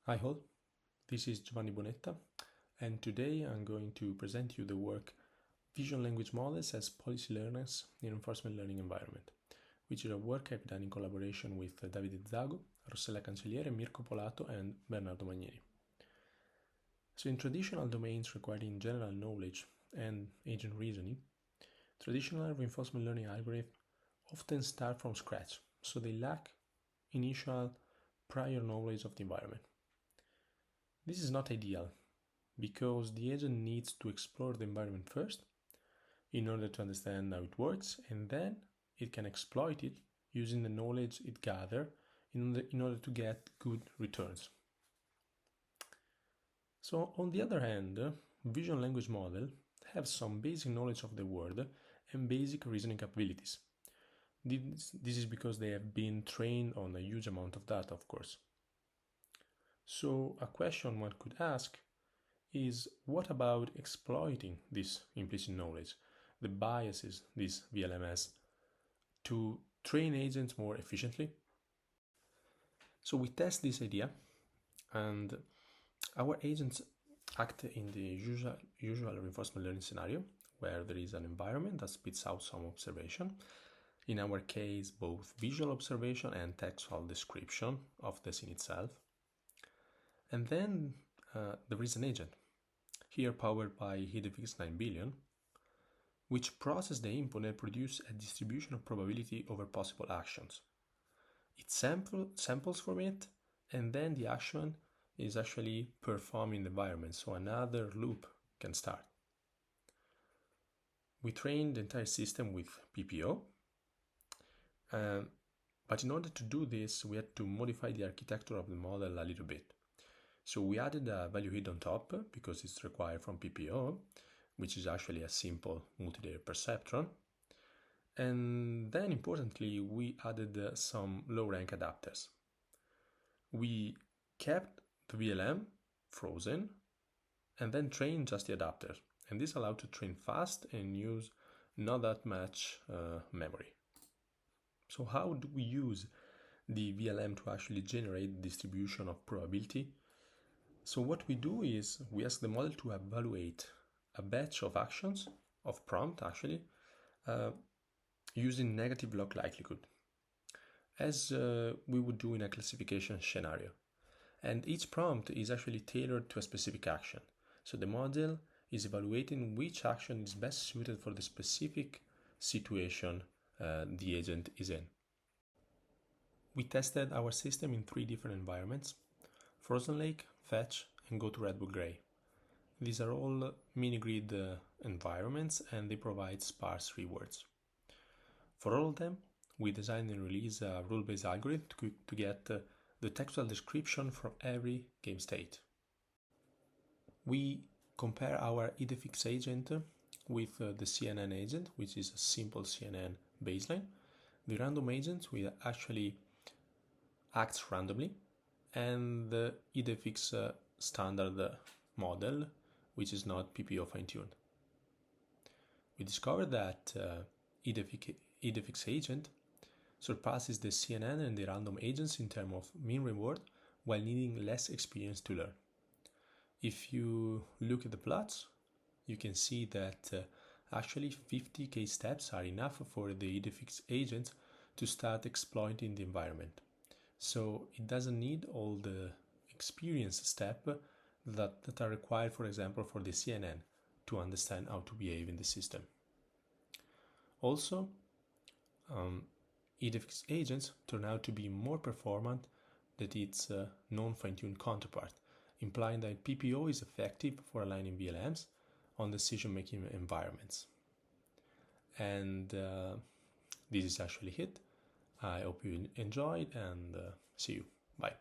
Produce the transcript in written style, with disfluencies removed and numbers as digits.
Hi all, this is Giovanni Bonetta, and today I'm going to present you the work Vision Language Models as Policy Learners in Reinforcement Learning Environment, which is a work I've done in collaboration with Davide Zago, Rossella Cancelliere, Mirko Polato and Bernardo Magnini. So in traditional domains requiring general knowledge and agent reasoning, traditional reinforcement learning algorithms often start from scratch, so they lack initial prior knowledge of the environment. This is not ideal, because the agent needs to explore the environment first in order to understand how it works, and then it can exploit it using the knowledge it gathered in order to get good returns. So on the other hand, vision language models have some basic knowledge of the world and basic reasoning capabilities. This is because they have been trained on a huge amount of data, of course. So a question one could ask is, what about exploiting this implicit knowledge, the biases, these VLMs, to train agents more efficiently? So we test this idea, and our agents act in the usual reinforcement learning scenario, where there is an environment that spits out some observation. In our case, both visual observation and textual description of the scene itself. And then there is an agent, here powered by Hedefix 9 billion, which processes the input and produces a distribution of probability over possible actions. It samples from it, and then the action is actually performed in the environment, so another loop can start. We trained the entire system with PPO, but in order to do this, we had to modify the architecture of the model a little bit. So we added a value head on top because it's required from PPO, which is actually a simple multi-layer perceptron. And then importantly, we added some low-rank adapters. We kept the VLM frozen and then trained just the adapters. And this allowed to train fast and use not that much memory. So how do we use the VLM to actually generate distribution of probability? So what we do is we ask the model to evaluate a batch of actions, of prompt actually, using negative log likelihood, as we would do in a classification scenario. And each prompt is actually tailored to a specific action. So the model is evaluating which action is best suited for the specific situation the agent is in. We tested our system in 3 different environments: Frozen Lake, Fetch, and Go to Red Bull Gray. These are all mini-grid environments, and they provide sparse rewards. For all of them, we designed and released a rule-based algorithm to get the textual description from every game state. We compare our Idefix agent with the CNN agent, which is a simple CNN baseline. The random agent will actually act randomly, and the Idefix standard model, which is not PPO fine-tuned. We discovered that Idefix agent surpasses the CNN and the random agents in terms of mean reward while needing less experience to learn. If you look at the plots, you can see that actually 50 case steps are enough for the Idefix agent to start exploiting the environment. So it doesn't need all the experience steps that are required, for example, for the CNN to understand how to behave in the system. Also, Idefix agents turn out to be more performant than its non-fine-tuned counterpart, implying that PPO is effective for aligning VLMs on decision-making environments. And this is actually it. I hope you enjoyed, and see you. Bye.